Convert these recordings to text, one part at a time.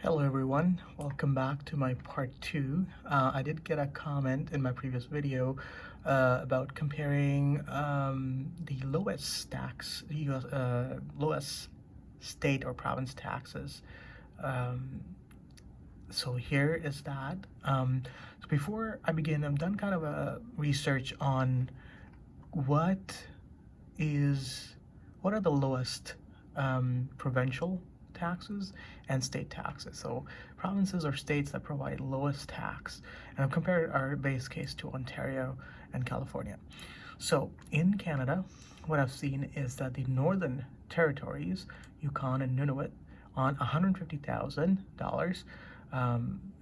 Hello everyone, welcome back to my part 2. I did get a comment in my previous video about comparing the lowest tax, lowest state or province taxes. Um, so here is that. So before I begin, I've done kind of a research on what is what are the lowest provincial taxes and state taxes. So provinces are states that provide lowest tax, and I've compared our base case to Ontario and California. So in Canada, what I've seen is that the Northern Territories, Yukon and Nunavut, on $150,000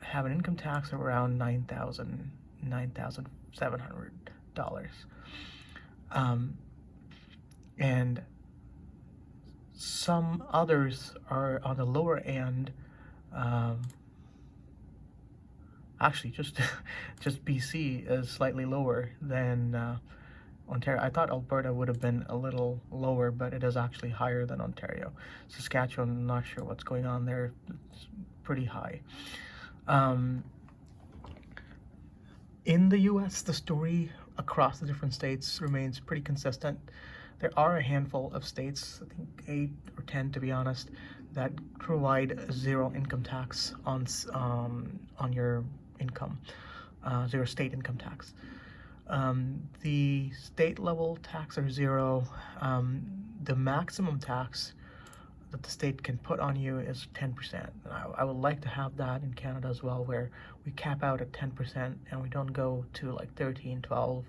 have an income tax of around $9,700. Um, and some others are on the lower end. Um, Actually, just BC is slightly lower than Ontario. I thought Alberta would have been a little lower, but it is actually higher than Ontario. Saskatchewan, I'm not sure what's going on there. It's pretty high. Um, in the U.S., the story across the different states remains pretty consistent. There are a handful of states, I think 8 or 10 to be honest, that provide zero income tax on your income, zero state income tax. The state level tax are zero. The maximum tax that the state can put on you is 10%. And I would like to have that in Canada as well, where we cap out at 10% and we don't go to like 13, 12%.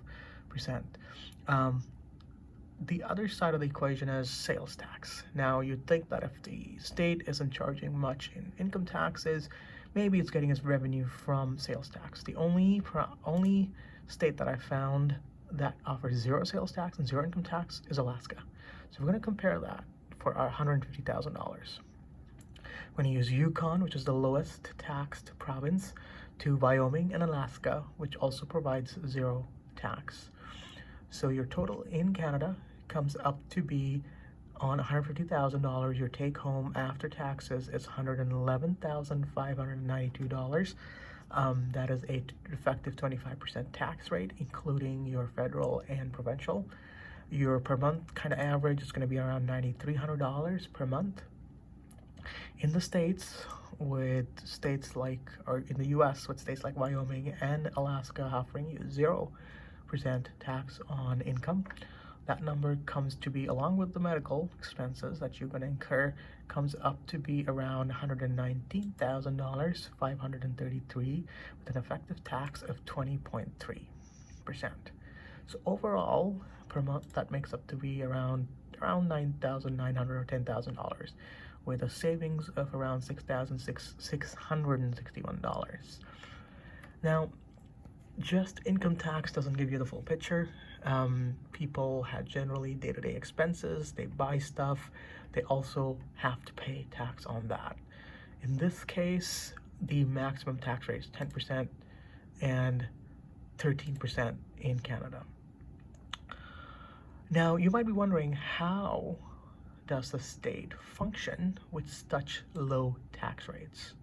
The other side of the equation is sales tax. Now, you'd think that if the state isn't charging much in income taxes, maybe it's getting its revenue from sales tax. The only state that I found that offers zero sales tax and zero income tax is Alaska. So we're going to compare that for our $150,000. We're going to use Yukon, which is the lowest taxed province, to Wyoming and Alaska, which also provides zero tax. So your total in Canada comes up to be on $150,000. Your take home after taxes is $111,592. That is a effective 25% tax rate, including your federal and provincial. Your per month kind of average is going to be around $9,300 per month. In the States, with states like, or in the US, with states like Wyoming and Alaska offering you 0% tax on income, that number comes to be, along with the medical expenses that you're going to incur, comes up to be around $119,533 with an effective tax of 20.3%. So overall, per month, that makes up to be around $9,900 or $10,000, with a savings of around $6,661. Now, just income tax doesn't give you the full picture. People have generally day-to-day expenses, they buy stuff, they also have to pay tax on that. In this case, the maximum tax rate is 10% and 13% in Canada. Now, you might be wondering, how does the state function with such low tax rates?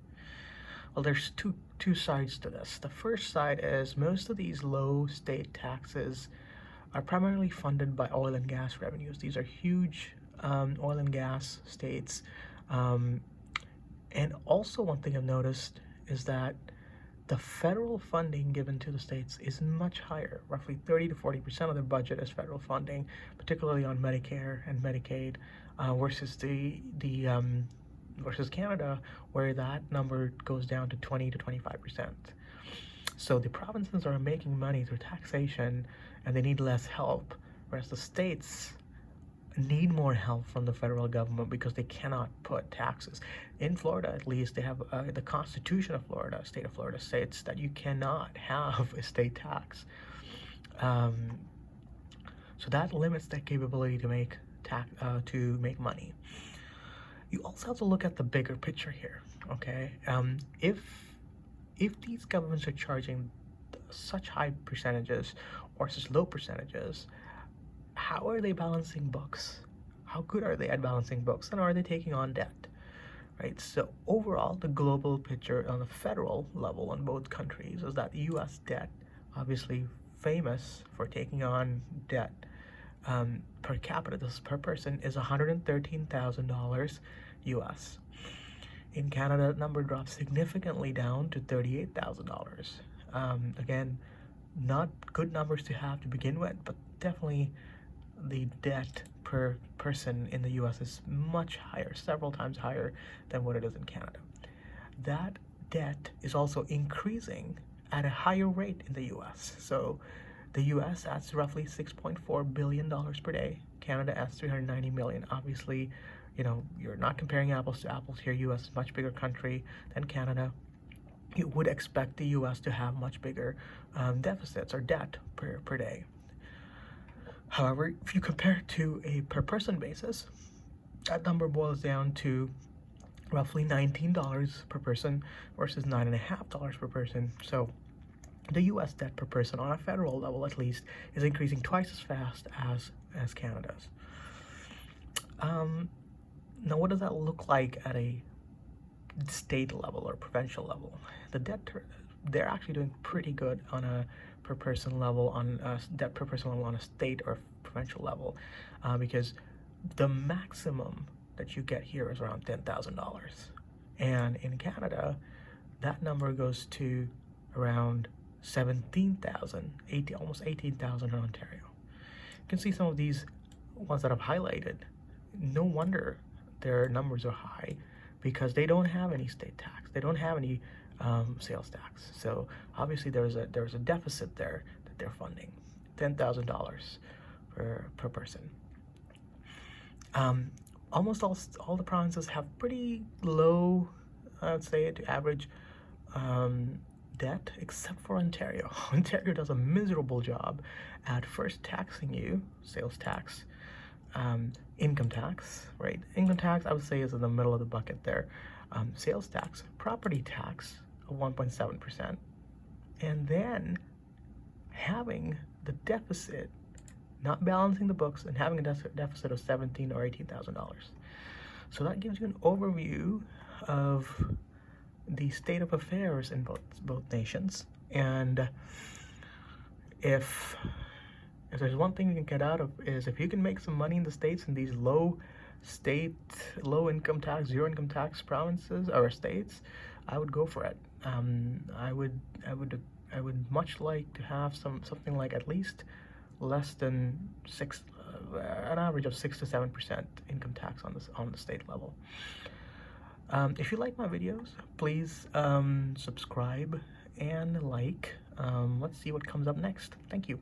Well, there's two sides to this. The first side is most of these low state taxes are primarily funded by oil and gas revenues. These are huge oil and gas states. And also, one thing I've noticed is that the federal funding given to the states is much higher. Roughly 30 to 40% of their budget is federal funding, particularly on Medicare and Medicaid, versus versus Canada, where that number goes down to 20 to 25%. So the provinces are making money through taxation and they need less help, whereas the states need more help from the federal government because they cannot put taxes. In Florida, at least, they have the Constitution of Florida, state of Florida, states that you cannot have a state tax. So that limits their capability to make money. You also have to look at the bigger picture here, okay? If these governments are charging such high percentages or such low percentages, how are they balancing books? How good are they at balancing books? And are they taking on debt? right? So overall, the global picture on the federal level on both countries is that U.S. debt, obviously famous for taking on debt per capita, this is per person, is $113,000 US. In Canada, that number drops significantly down to $38,000. Again, not good numbers to have to begin with, but definitely the debt per person in the US is much higher, several times higher than what it is in Canada. That debt is also increasing at a higher rate in the US. So the US adds roughly $6.4 billion per day. Canada adds 390 million. Obviously, you know, you're not comparing apples to apples here. US is a much bigger country than Canada. You would expect the US to have much bigger deficits or debt per day. However, if you compare it to a per person basis, that number boils down to roughly $19 per person versus $9.50 per person. So the US debt per person on a federal level at least is increasing twice as fast as Canada's. Now what does that look like at a state level or provincial level? The debt, they're actually doing pretty good on a per person level, on a debt per person level on a state or provincial level, because the maximum that you get here is around $10,000, and in Canada that number goes to around 17,000, almost 18,000 in Ontario. You can see some of these ones that I've highlighted. No wonder their numbers are high, because they don't have any state tax, they don't have any sales tax. So obviously there's a deficit there that they're funding. $10,000 per person. Almost all the provinces have pretty low, I would say, to average debt, except for Ontario. Ontario does a miserable job at first taxing you, sales tax, income tax, right? Income tax, I would say, is in the middle of the bucket there. Sales tax, property tax of 1.7%, and then having the deficit, not balancing the books, and having a deficit of $17,000 or $18,000. So that gives you an overview of the state of affairs in both nations. And if there's one thing you can get out of, is if you can make some money in the States in these low income tax, zero income tax provinces or states, I would go for it. I would much like to have something like at least less than an average of 6 to 7% income tax on the state level. If you like my videos, please subscribe and like. Let's see what comes up next. Thank you.